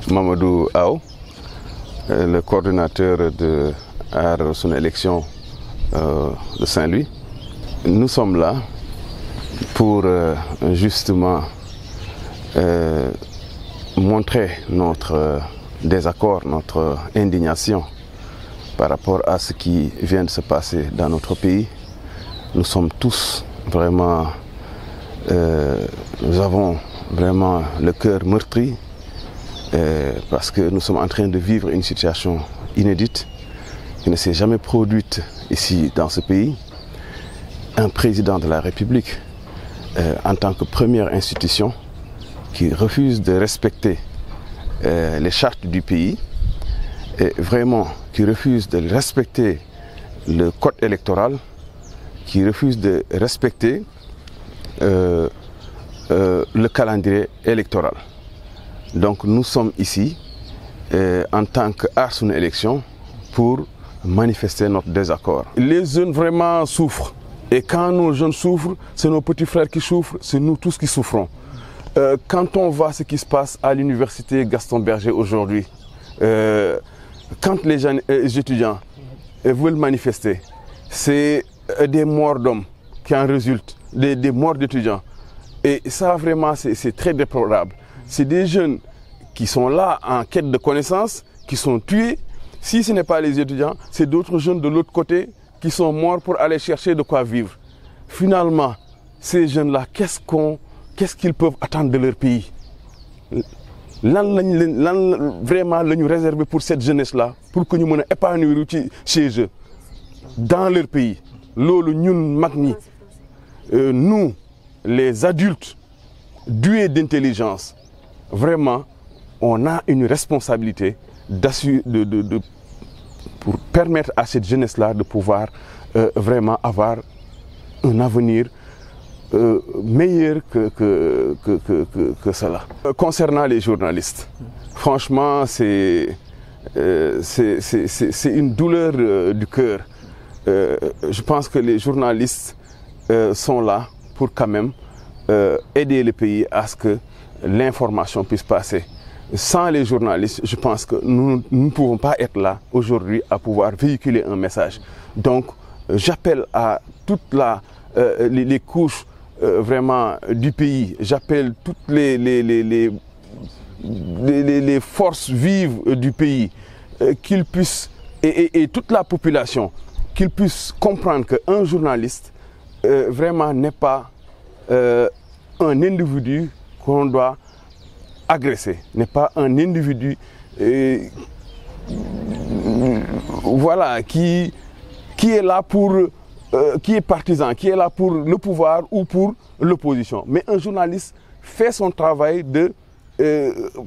Mamadou Ao, le coordonnateur de Aar Sunu Élection de Saint-Louis. Nous sommes là pour justement montrer notre désaccord, notre indignation par rapport à ce qui vient de se passer dans notre pays. Nous sommes tous vraiment, nous avons vraiment le cœur meurtri parce que nous sommes en train de vivre une situation inédite qui ne s'est jamais produite ici dans ce pays. Un président de la République en tant que première institution qui refuse de respecter les chartes du pays et vraiment qui refuse de respecter le code électoral, qui refuse de respecter le calendrier électoral. Donc nous sommes ici en tant que Aar Sunu Élection pour manifester notre désaccord. Les jeunes vraiment souffrent et quand nos jeunes souffrent, c'est nos petits frères qui souffrent, c'est nous tous qui souffrons. Quand on voit ce qui se passe à l'université Gaston Berger aujourd'hui, quand les jeunes étudiants veulent manifester, c'est des morts d'hommes qui en résultent, des morts d'étudiants. Et ça vraiment c'est très déplorable. C'est des jeunes qui sont là en quête de connaissances, qui sont tués. Si ce n'est pas les étudiants, c'est d'autres jeunes de l'autre côté qui sont morts pour aller chercher de quoi vivre. Finalement, ces jeunes-là, qu'est-ce qu'ils peuvent attendre de leur pays? Vraiment, nous réserver pour cette jeunesse-là, pour que nous puissions épanouir chez eux, dans leur pays. Nous, les adultes, doués d'intelligence, vraiment, on a une responsabilité pour permettre à cette jeunesse-là de pouvoir vraiment avoir un avenir meilleur que cela. Concernant les journalistes, franchement, c'est une douleur du cœur. Je pense que les journalistes sont là pour quand même aider le pays à ce que l'information puisse passer. Sans les journalistes, je pense que nous ne pouvons pas être là aujourd'hui à pouvoir véhiculer un message. Donc, j'appelle à toutes les couches vraiment du pays, j'appelle toutes les forces vives du pays, qu'ils puissent, et toute la population, qu'ils puissent comprendre qu'un journaliste vraiment n'est pas un individu qu'on doit agresser, n'est pas un individu voilà, qui est là pour, qui est partisan, qui est là pour le pouvoir ou pour l'opposition. Mais un journaliste fait son travail de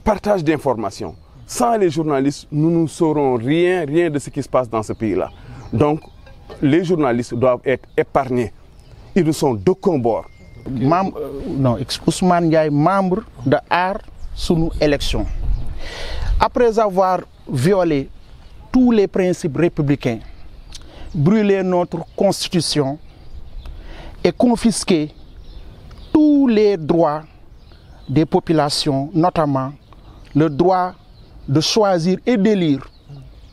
partage d'informations. Sans les journalistes, nous ne saurons rien de ce qui se passe dans ce pays-là. Donc, les journalistes doivent être épargnés. Ils ne sont d'aucun bord. Ousmane Ndiaye, membre de Aar Sunu Élection. Après avoir violé tous les principes républicains, brûlé notre constitution et confisqué tous les droits des populations, notamment le droit de choisir et d'élire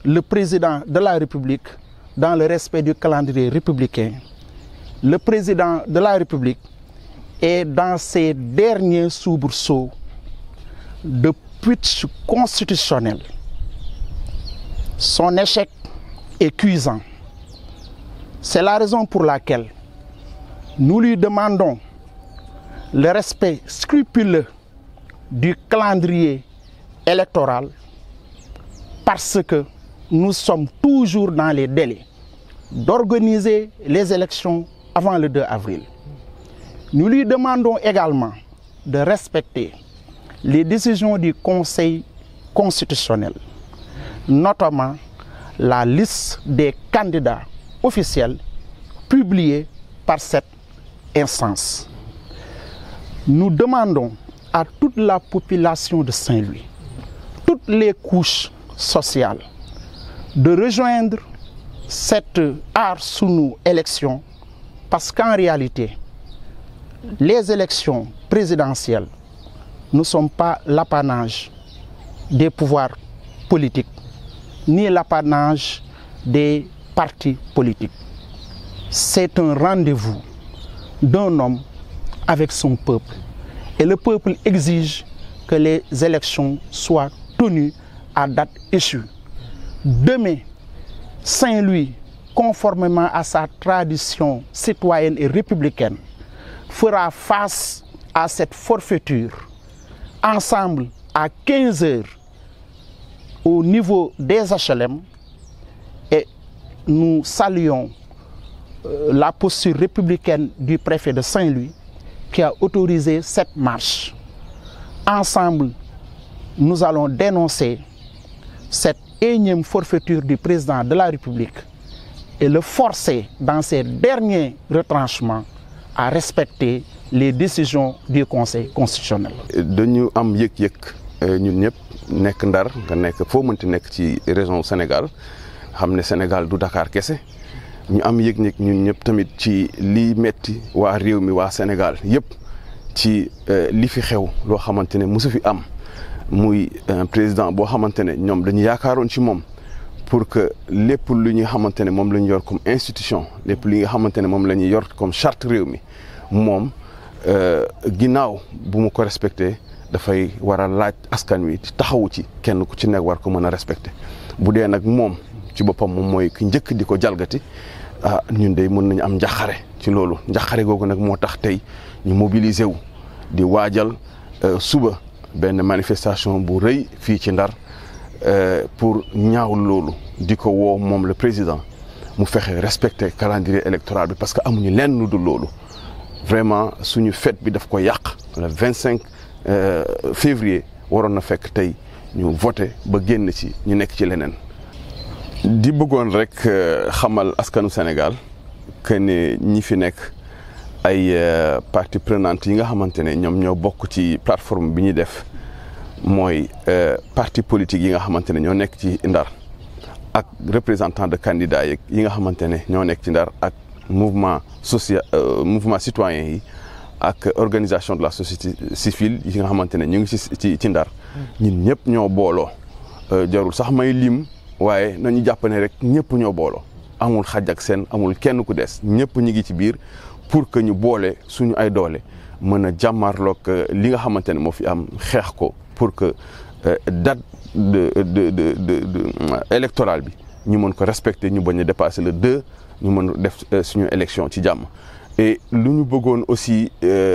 le président de la République dans le respect du calendrier républicain, le président de la République est dans ses derniers soubresauts de putsch constitutionnel. Son échec est cuisant. C'est la raison pour laquelle nous lui demandons le respect scrupuleux du calendrier électoral parce que nous sommes toujours dans les délais d'organiser les élections avant le 2 avril. Nous lui demandons également de respecter les décisions du Conseil constitutionnel, notamment la liste des candidats officiels publiée par cette instance. Nous demandons à toute la population de Saint-Louis, toutes les couches sociales, de rejoindre cette Aar Sunu Élection parce qu'en réalité, les élections présidentielles ne sont pas l'apanage des pouvoirs politiques, ni l'apanage des partis politiques. C'est un rendez-vous d'un homme avec son peuple. Et le peuple exige que les élections soient tenues à date échue. Demain, Saint-Louis, conformément à sa tradition citoyenne et républicaine, fera face à cette forfaiture. Ensemble, à 15 heures, au niveau des HLM, et nous saluons la posture républicaine du préfet de Saint-Louis qui a autorisé cette marche. Ensemble, nous allons dénoncer cette énième forfaiture du président de la République et le forcer dans ses derniers retranchements à respecter les décisions du Conseil constitutionnel. dañu am yëg-yëg ñun ñëpp nekk Ndar nga nekk foo mënti nekk ci région Sénégal xam ne Sénégal du Dakar kese ñu am yëg-yëg ñun ñëpp tamit ci li metti waa réew mi waa Sénégal yëpp ci li fi xew loo xamante ne mosu fi am muy président boo xamante ne ñoom dañu yaakaaroon ci moom pour que lépp lu ñu xamante ne moom la ñu yor comme institution lépp li nga xamante ne moom la ñu yor comme charte réew mi moom ginnaaw bu mu ko respecté dafay war a laaj askan wi taxawu ci kenn ku ci nekk war ko mën a respecté bu dee nag moom ci boppam moom mooy ki njëkk di ko jalgati ñun day mën nañu am njaxare ci loolu njaxare googu nag moo tax tey ñu mobiliser wu di waajal suba benn manifestation bu rëy fii ci Ndar pour ñaaw loolu di ko woo moom le président mu fexe respecter calendrier électoral bi parce que amuñu lenn lu dul loolu vraiment suñu fête bi daf ko yàq le 25 février waroon na fekk tey ñu voté ba génn ci ñu nekk ci leneen. di bëggoon rek xamal askanu Sénégal que ne ñi fi nekk ay parties prenantes yi nga xamante ne ñoom ñoo bokk ci plateforme bi ñuy def mooy parti politique yi nga xamante ne ñoo nekk ci Ndar ak représentant de candidats yi nga xamante ne ñoo nekk ci Ndar ak mouvement social mouvement citoyen yi ak organisation de la société civile yi nga xamante ne ñu ngi ci Ndar ñun ñëpp ñoo booloo jarul sax may lim waaye nañu jàpp ne rek ñëpp ñoo booloo amul xaj ak seen amul kenn ku des ñëpp ñu ngi ci biir pour que ñu boole suñu ay doole mën a jàmmarloog li nga xamante ne moo fi am xeex ko pour que date de électorale bi ñu mën ko respecter ñu bañ a dépasser le 2 ñu mën def suñu élection ci jàmm. et lu ñu bëggoon aussi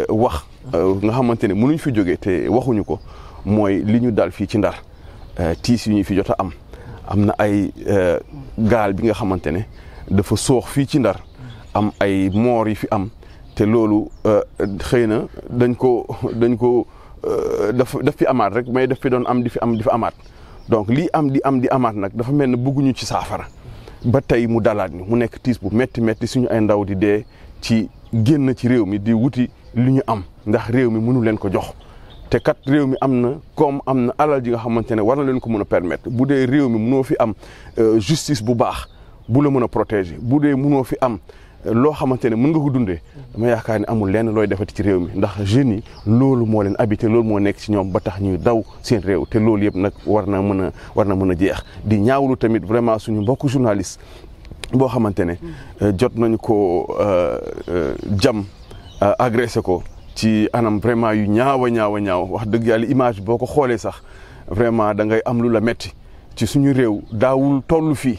wax nga xamante ne mënuñ fi jógee te waxuñu ko mooy li ñu dal fii ci Ndar tiis yi ñu fi jot a am na ay gaal bi nga xamante ne dafa soox fii ci Ndar am ay moor yi fi am te loolu xëy na dañ ko daf fi amaat rek mais daf fi doon am di fa amaat donc lii di amaat nag dafa mel ne bëgguñu ci saafara ba tey mu dalaat ñu mu nekk tiis bu metti suñu ay ndaw di dee ci génn ci réew mi di wuti lu ñu am ndax réew mi mënu leen ko jox te kat réew mi am na comme am na alal ji nga xamante ne war na leen ko mën a permettre bu dee réew mi mënoo fi am justice bu baax bu la mën a protéger bu dee mënoo fi am loo xamante ne mën nga ko dundee dama yaakaar ne amul lenn looy defati ci réew mi ndax jeunes yi loolu moo leen habité loolu moo nekk ci ñoom ba tax ñuy daw seen réew te loolu yëpp nag war na mën a jeex di ñaawlu tamit vraiment suñu mbokku journaliste boo xamante ne jot nañu ko jam agressé ko ci anam vraiment yu ñaaw wax dëgg yàlla image boo ko xoolee sax vraiment da ngay am lu la metti ci suñu réew daawul toll fii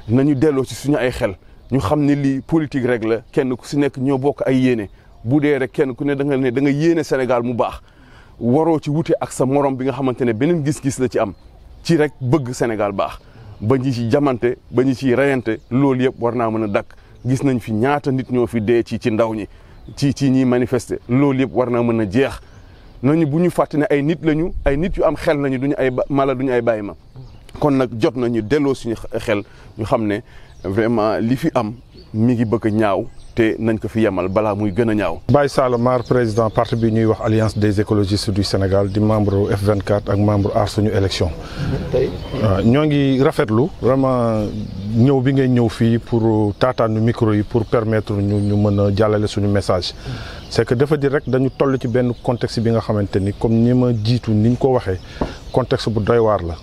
nañu delloo ci suñu ay xel ñu xam ne lii politique rek la kenn ku si nekk ñoo bokk ay yéene bu dee rek kenn ku ne da nga yéene Sénégal mu baax waroo ci wute ak sa morom bi nga xamante ne beneen gis-gis la ci am ci rek bëgg Sénégal baax ba ñu ci jamante ba ñu ci reyante loolu yëpp war naa mën a dakk gis nañ fi ñaata nit ñoo fi dee ci ndaw ñi ci ñiy manifester loolu yëpp war naa mën a jeex nañu bu ñu fàtte ne ay nit lañu ay nit yu am xel nañu duñu ay mala duñu ay bàyyi ma kon nag jot nañu delloo suñu xel ñu xam ne vraiment li fi am mi ngi bëgg a ñaaw te nañ ko fi yemal balaa muy gën a ñaaw. Baye Sall Mar président parti bi ñuy wax Alliance des écologistes du Sénégal di membre F24 ak membre Aar Suñu élection. waaw ñoo ngi rafetlu vraiment ñëw bi ngay ñëw fii pour taataanu micro yi pour permettre ñu mën a jàllale suñu message. c'est que dafa di rek dañu toll ci benn contexte bi nga xamante ni comme ni ma jiitu ni ñu ko waxee contexte bu doy waar la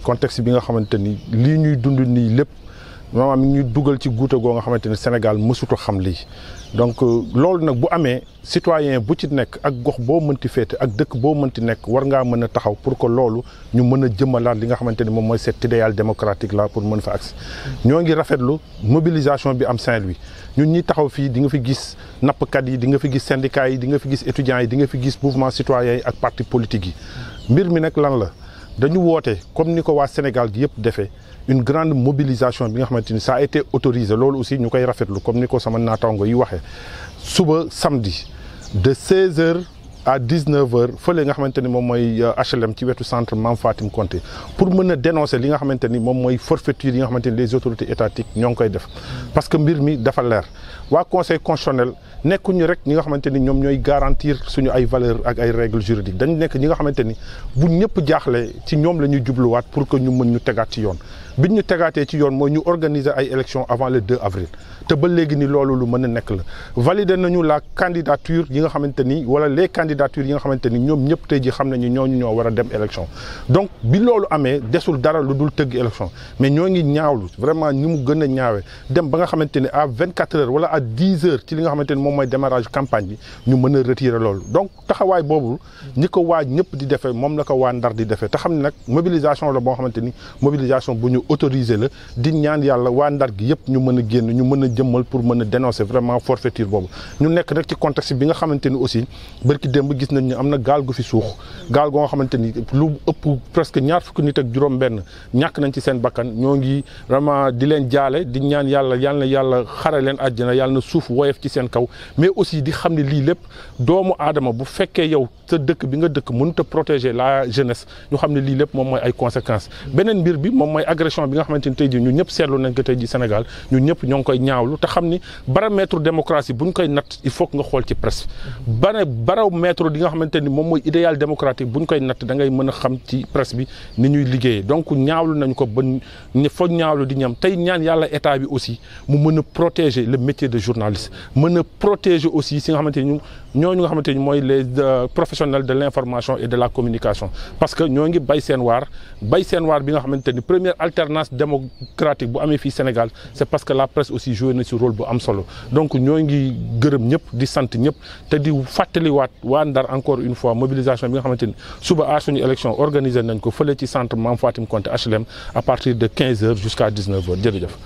contexte bi nga xamante ni lii ñuy dund nii lépp vraiment mi ñuy dugal ci guute goo nga xamante ni Sénégal mësutu xam lii donc loolu nag bu amee citoyen bu ci nekk ak gox boo mënti féete ak dëkk boo mënti nekk war ngaa mën a taxaw pour que loolu ñu mën a jëmmalaat li nga xamante ni moom mooy cet idéal démocratique là pour mën fa agsi ñoo ngi rafetlu mobilisation bi am Saint-Louis ñun ñi taxaw fii di nga fi gis nappkat yi di nga fi gis syndicats yi di nga fi gis étudiants yi di nga fi gis mouvement citoyen yi ak parti politique yi mbir mi nag lan la dañu woote comme ni ko waa Sénégal gi yëpp defee une grande mobilisation bi nga xamante ni ça a été autorisé loolu aussi ñu koy rafetlu comme ni ko sama naataango yi waxee suba samedi de 16h à 19h fële nga xamante ni moom mooy HLM ci wetu centre Mame Fatim Konté pour mën a dénoncer li nga xamante ni moom mooy forfaiture yi nga xamante ni les autorités étatiques ñoo ngi koy def parce que mbir mi dafa leer waa conseil constitutionnel nekkuñu rek ñi nga xamante ni ñoom ñooy garantir suñu ay valeurs ak ay règles juridiques dañu nekk ñi nga xamante ni bu ñëpp jaaxle ci ñoom la ñuy jubluwaat pour que ñu mën ñu tegaat ci yoon biñ ñu tegaatee ci yoon mooy ñu organiser ay élections avant le 2 avril te ba léegi ni loolu lu mën a nekk la valider nañu la candidature yi nga xamante ni wala les candidatures yi nga xamante ni ñoom ñëpp tey ji xam nañu ñooñu ñoo war a dem élection donc bi loolu amee desul dara lu dul tëgg élection mais ñoo ngi ñaawlu vraiment ni mu gën a ñaawee dem ba nga xamante ni à 24 heures wala à 10 heures ci li nga xamante ni moom mooy démarrage campagne bi ñu mën a retirer loolu donc taxawaay boobu ñi ko waa ñëpp di defee moom la ko waa Ndar di defee te xam ne nag mobilisation la boo xamante ni mobilisation bu ñu autorisé la di ñaan yàlla waa Ndar gi yëpp ñu mën a génn ñu mën a jëmmal pour mën a dénoncer vraiment forfaiture boobu ñu nekk nag ci contexte bi nga xamante ni aussi bërki démb gis nañ ne am na gaal gu fi suux gaal goo nga xamante ni lu ëpp presque ñaar fukki nit ak juróom benn ñàkk nañ ci seen bakkan ñoo ngi vraiment di leen jaale di ñaan yàlla yàlla na yàlla xare leen àjjana yàlla na suuf woyof ci seen kaw mais aussi di xam ne lii lépp doomu aadama bu fekkee yow sa dëkk bi nga dëkk mënut a protéger la jeunesse ñu xam ne lii lépp moom mooy ay conséquences beneen mbir bi moom mooy agression bi nga xamante ni tey jii ñun ñëpp seetlu nañ ko tey jii Sénégal ñun ñëpp ñoo ngi koy ñaawlu te xam ni baromètre démocratie bu ñu koy natt il faut que nga xool ci presse baromètre di nga xamante ni moom mooy idéal démocratique bu ñu koy natt da ngay mën a xam ci presse bi ni ñuy liggéeyee donc ñaawlu nañ ko ba foog ñaawlu di ñam tey ñaan yàlla état bi aussi mu mën a protéger le métier de journaliste mën a protéger aussi si nga xamante ni ñooñu nga xamante ni mooy les professionnels de l'information et de la communication parce que ñoo ngi bay seen waar bi nga xamante ni première alternance démocratique bu amee fii Sénégal c'est parce que la presse aussi joué na ci rôle bu am solo donc ñoo ngi gërëm ñëpp di sant ñëpp te di fàttaliwaat waa Ndar encore une fois mobilisation bi nga xamante ni suba aar suñu élection organisé nañ ko fële ci centre Mame Fatim Konté HLM à partir de 15h jusqu'à 19h jërëjëf